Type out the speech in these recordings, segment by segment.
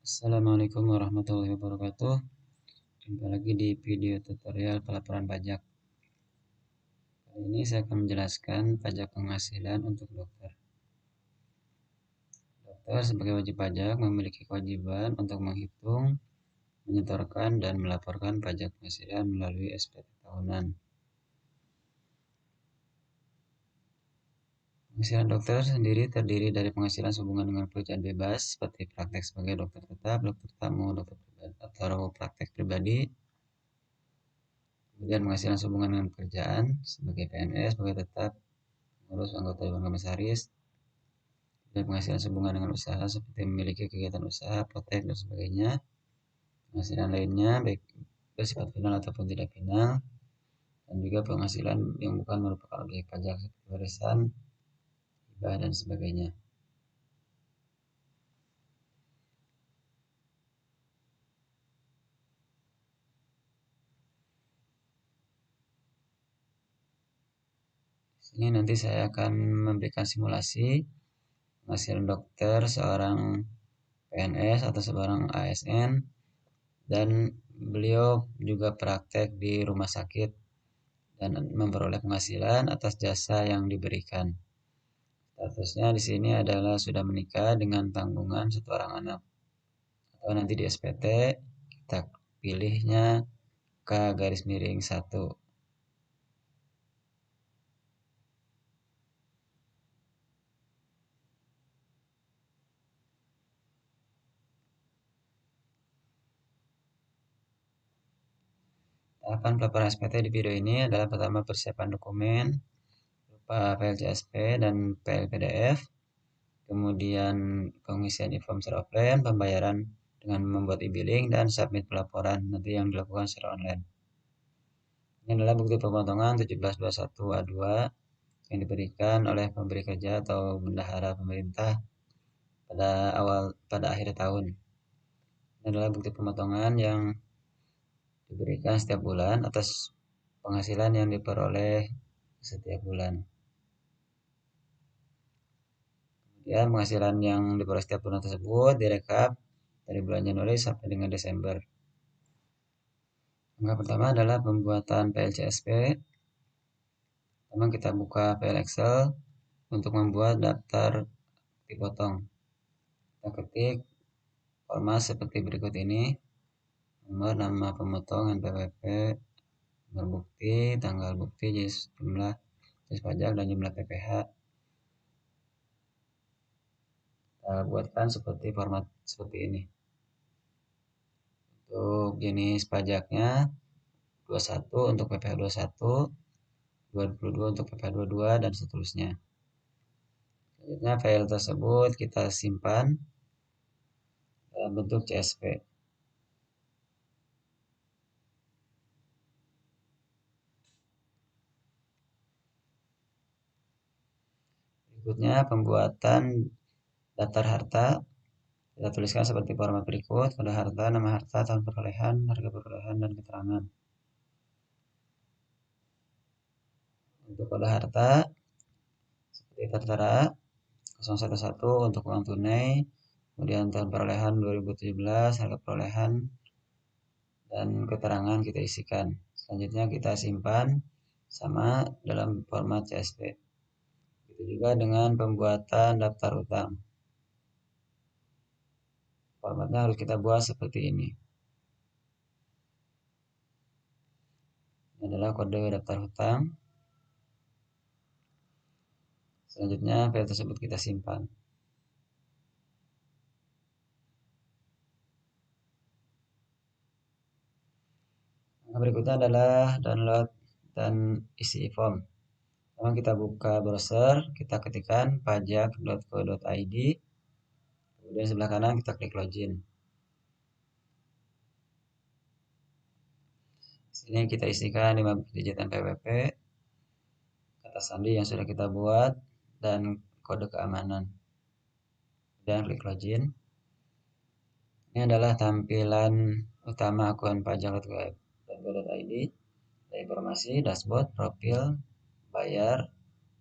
Assalamualaikum warahmatullahi wabarakatuh. Jumpa lagi di video tutorial pelaporan pajak. Kali ini saya akan menjelaskan pajak penghasilan untuk dokter. Dokter sebagai wajib pajak memiliki kewajiban untuk menghitung, menyetorkan, dan melaporkan pajak penghasilan melalui SPT tahunan. Penghasilan dokter sendiri terdiri dari penghasilan sehubungan dengan pekerjaan bebas seperti praktek sebagai dokter tetap, dokter tamu, dokter pribadi, atau praktek pribadi. Kemudian penghasilan sehubungan dengan pekerjaan sebagai PNS, sebagai tetap, pengurus, anggota dewan komisaris, dan penghasilan sehubungan dengan usaha seperti memiliki kegiatan usaha, apotek, dan sebagainya. Penghasilan lainnya baik bersifat final ataupun tidak final, dan juga penghasilan yang bukan merupakan objek pajak seperti warisan, hibah, dan sebagainya. Ini nanti saya akan memberikan simulasi penghasilan dokter seorang PNS atau seorang ASN, dan beliau juga praktek di rumah sakit dan memperoleh penghasilan atas jasa yang diberikan. Statusnya di sini adalah sudah menikah dengan tanggungan satu orang anak. Atau nanti di SPT kita pilihnya K-1. Tahapan pelaporan SPT di video ini adalah pertama persiapan dokumen berupa file CSV dan file PDF, kemudian pengisian e-form secara offline, pembayaran dengan membuat e-billing, dan submit pelaporan nanti yang dilakukan secara online. Ini adalah bukti pemotongan 1721A2 yang diberikan oleh pemberi kerja atau bendahara pemerintah pada akhir tahun. Ini adalah bukti pemotongan yang diberikan setiap bulan atas penghasilan yang diperoleh setiap bulan. Kemudian penghasilan yang diperoleh setiap bulan tersebut direkap dari bulan Januari sampai dengan Desember. Langkah pertama adalah pembuatan PLCSP. Pertama kita buka file Excel untuk membuat daftar dipotong. Kita ketik format seperti berikut ini: nomor, nama pemotong, NPWP, nomor bukti, tanggal bukti, jumlah jenis pajak, dan jumlah PPh. Kita buatkan seperti format seperti ini. Untuk jenis pajaknya 21 untuk PPh 21, 22 untuk PPh 22, dan seterusnya. Selanjutnya file tersebut kita simpan dalam bentuk CSV. Berikutnya pembuatan daftar harta. Kita tuliskan seperti format berikut: kode harta, nama harta, tahun perolehan, harga perolehan, dan keterangan. Untuk kode harta seperti tertera 011 untuk uang tunai, kemudian tahun perolehan 2017, harga perolehan, dan keterangan kita isikan. Selanjutnya kita simpan sama dalam format CSV. Begitu juga dengan pembuatan daftar utang. Formatnya harus kita buat seperti ini. Ini adalah kode daftar hutang. Selanjutnya file tersebut kita simpan. Yang berikutnya adalah download dan isi e-form. Pertama kita buka browser, kita ketikkan pajak.co.id, kemudian sebelah kanan kita klik login. Sini kita isikan 5 digit NPWP, kata sandi yang sudah kita buat, dan kode keamanan. Dan klik login. Ini adalah tampilan utama akun pajak.go.id. Ada informasi, dashboard, profil, bayar,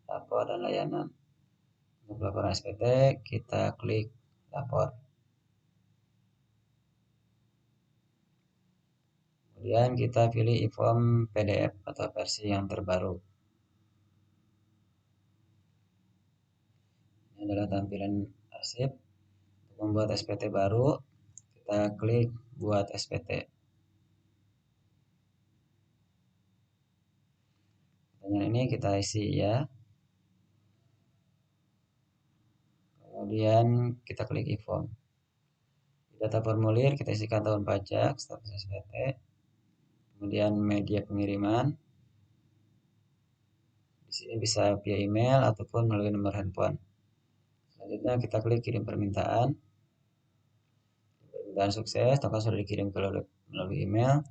lapor, dan layanan. Untuk laporan SPT kita klik lapor. Kemudian kita pilih e-form PDF atau versi yang terbaru. Ini adalah tampilan arsip. Untuk membuat SPT baru, kita klik buat SPT. Pertanyaan ini kita isi ya. Kemudian kita klik e-form. Di data formulir kita isikan tahun pajak, status SPT, kemudian media pengiriman. Di sini bisa via email ataupun melalui nomor handphone. Selanjutnya kita klik kirim permintaan. Permintaan sukses, maka sudah dikirim melalui email.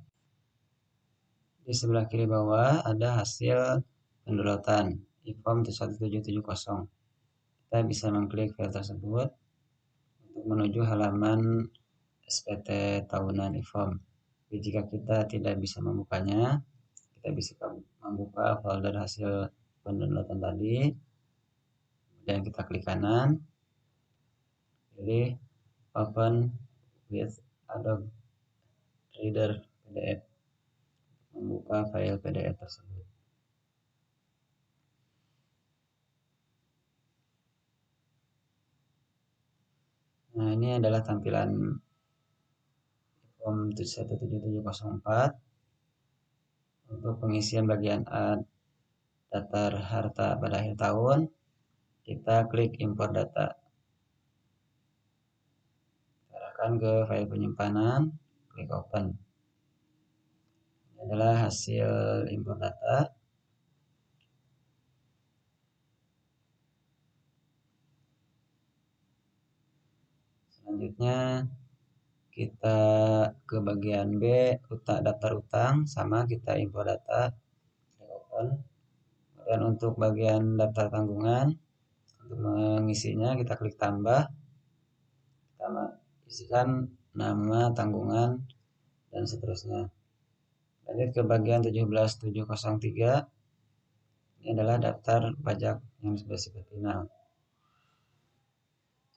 Di sebelah kiri bawah ada hasil pendownloadan e-form 1770. Kita bisa mengklik file tersebut untuk menuju halaman SPT tahunan e-form. Jika kita tidak bisa membukanya, kita bisa membuka folder hasil pendownloadan tadi. Kemudian kita klik kanan, pilih Open with Adobe Reader PDF, membuka file PDF tersebut. Nah, ini adalah tampilan form 17704 untuk pengisian bagian A daftar harta pada akhir tahun. Kita klik import data, kita arahkan ke file penyimpanan, klik open. Ini adalah hasil import data. Selanjutnya kita ke bagian B, daftar utang, sama kita import data, klik open. Dan untuk bagian daftar tanggungan, untuk mengisinya kita klik tambah, kita isikan nama tanggungan dan seterusnya. Lanjut ke bagian 17703, ini adalah daftar pajak yang bersifat final.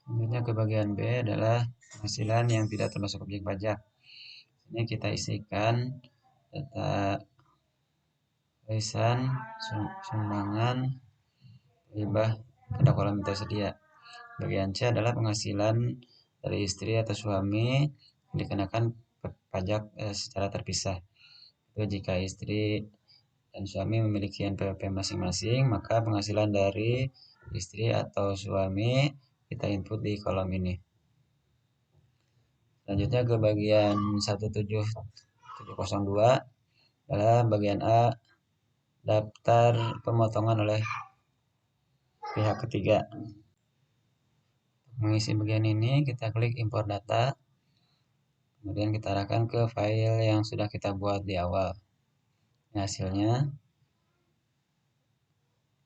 Selanjutnya ke bagian B adalah penghasilan yang tidak termasuk objek pajak. Ini kita isikan data warisan, sumbangan, hibah pada kolom yang tersedia. Bagian C adalah penghasilan dari istri atau suami yang dikenakan pajak secara terpisah. Itu jika istri dan suami memiliki NPWP masing-masing, maka penghasilan dari istri atau suami kita input di kolom ini. Selanjutnya ke bagian 17702 adalah bagian A, daftar pemotongan oleh pihak ketiga. Mengisi bagian ini kita klik import data, kemudian kita arahkan ke file yang sudah kita buat di awal. Ini hasilnya.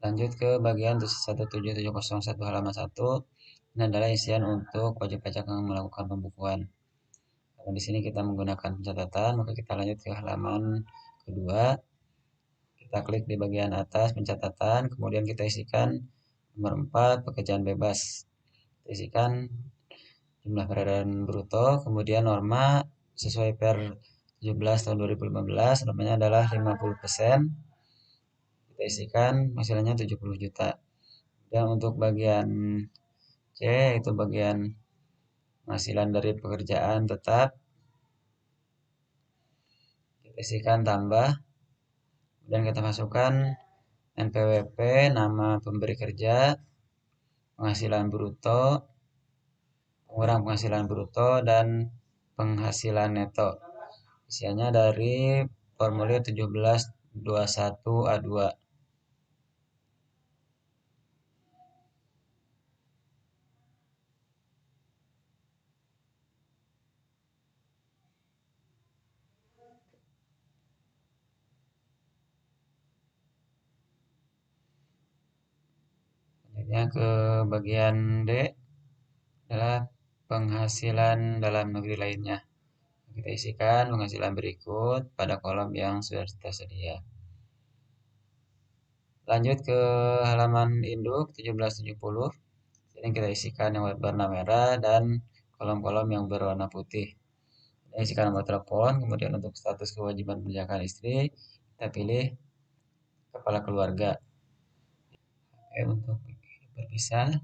Lanjut ke bagian 17701 halaman 1. Ini adalah isian untuk wajib pajak yang melakukan pembukuan. Kalau di sini kita menggunakan pencatatan, maka kita lanjut ke halaman kedua. Kita klik di bagian atas pencatatan, kemudian kita isikan nomor 4 pekerjaan bebas. Kita isikan jumlah peredaran bruto, kemudian norma sesuai per 17 tahun 2015, normanya adalah 50%. Kita isikan hasilnya 70 juta. Dan untuk bagian C, itu bagian penghasilan dari pekerjaan tetap, kita isikan tambah, dan kita masukkan NPWP, nama pemberi kerja, penghasilan bruto, pengurang penghasilan bruto, dan penghasilan neto. Isiannya dari formulir 1721A2. Selanjutnya ke bagian D adalah penghasilan dalam negeri lainnya. Kita isikan penghasilan berikut pada kolom yang sudah tersedia. Lanjut ke halaman induk 1770. Ini kita isikan yang berwarna merah dan kolom-kolom yang berwarna putih. Isikan nomor telepon, kemudian untuk status kewajiban perjalanan istri, kita pilih kepala keluarga. E untuk berpisah,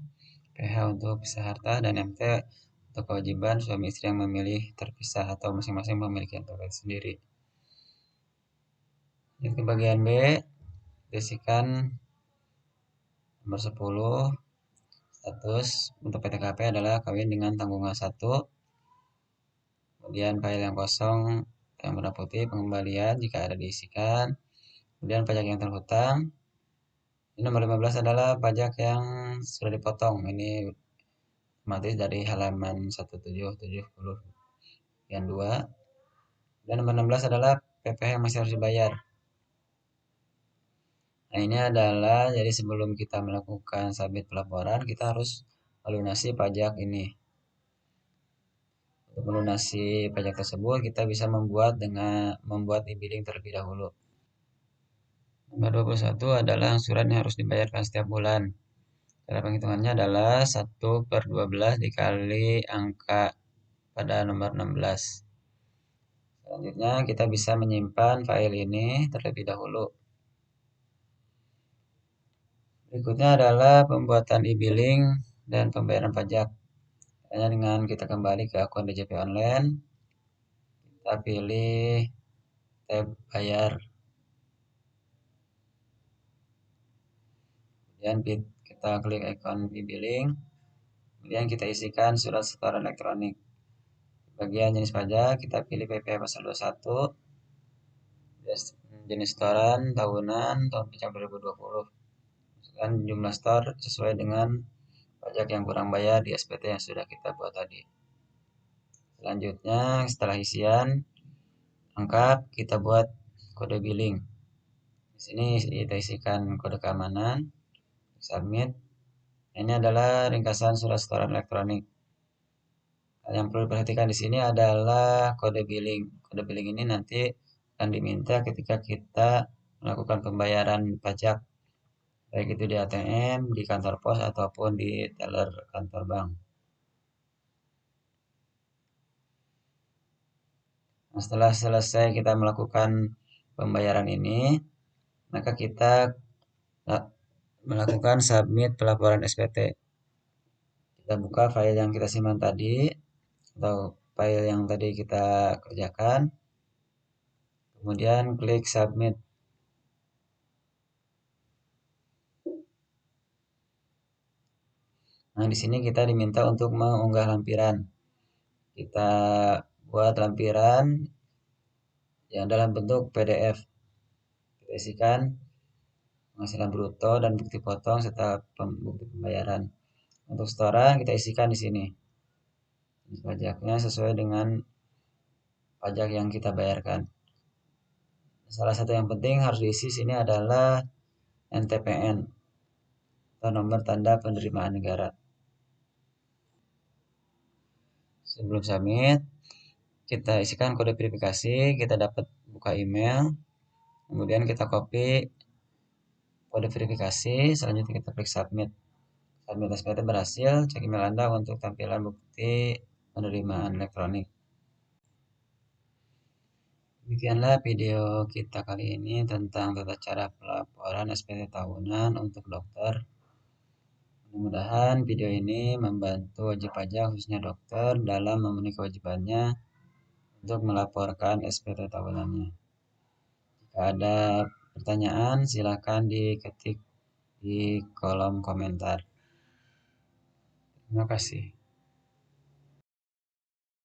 PH untuk pisah harta, dan MT untuk kewajiban suami istri yang memilih terpisah atau masing-masing memiliki NPWP sendiri. Lanjut ke bagian B, isikan nomor 10, status untuk PTKP adalah kawin dengan tanggungan 1. Kemudian file yang kosong yang warna putih pengembalian jika ada diisikan. Kemudian pajak yang terhutang. Ini nomor 15 adalah pajak yang sudah dipotong. Ini otomatis dari halaman 1770 yang 2. Dan nomor 16 adalah PPh yang masih harus dibayar. Nah, ini adalah jadi sebelum kita melakukan submit pelaporan, kita harus melunasi pajak ini. Untuk melunasi pajak tersebut, kita bisa membuat e-billing terlebih dahulu. Nomor 21 adalah angsuran yang harus dibayarkan setiap bulan. Cara penghitungannya adalah 1/12 dikali angka pada nomor 16. Selanjutnya kita bisa menyimpan file ini terlebih dahulu. Berikutnya adalah pembuatan e-billing dan pembayaran pajak. Hanya dengan kita kembali ke akun DJP Online, kita pilih tab bayar. Kemudian kita klik ikon e-billing. Kemudian kita isikan surat setoran elektronik. Bagian jenis pajak, kita pilih PPh pasal 21. Jenis setoran tahunan tahun pajak 2020. Dan jumlah store sesuai dengan pajak yang kurang bayar di SPT yang sudah kita buat tadi. Selanjutnya, setelah isian angka, kita buat kode billing. Di sini kita isikan kode keamanan, submit. Ini adalah ringkasan surat setoran elektronik. Yang perlu diperhatikan di sini adalah kode billing. Kode billing ini nanti akan diminta ketika kita melakukan pembayaran pajak, baik itu di ATM, di kantor pos, ataupun di teller kantor bank. Nah, setelah selesai kita melakukan pembayaran ini, maka kita melakukan submit pelaporan SPT. Kita buka file yang kita simpan tadi, atau file yang tadi kita kerjakan, kemudian klik submit. Nah, di sini kita diminta untuk mengunggah lampiran. Kita buat lampiran yang dalam bentuk PDF. Kita isikan penghasilan bruto dan bukti potong serta bukti pembayaran. Untuk setoran kita isikan di sini. Pajaknya sesuai dengan pajak yang kita bayarkan. Salah satu yang penting harus diisi sini adalah NTPN atau nomor tanda penerimaan negara. Sebelum submit, kita isikan kode verifikasi, kita dapat buka email, kemudian kita copy kode verifikasi, selanjutnya kita klik submit. Submit SPT berhasil, cek email Anda untuk tampilan bukti penerimaan elektronik. Demikianlah video kita kali ini tentang tata cara pelaporan SPT tahunan untuk dokter. Mudah-mudahan video ini membantu wajib pajak khususnya dokter dalam memenuhi kewajibannya untuk melaporkan SPT tahunannya. Jika ada pertanyaan, silakan diketik di kolom komentar. Terima kasih.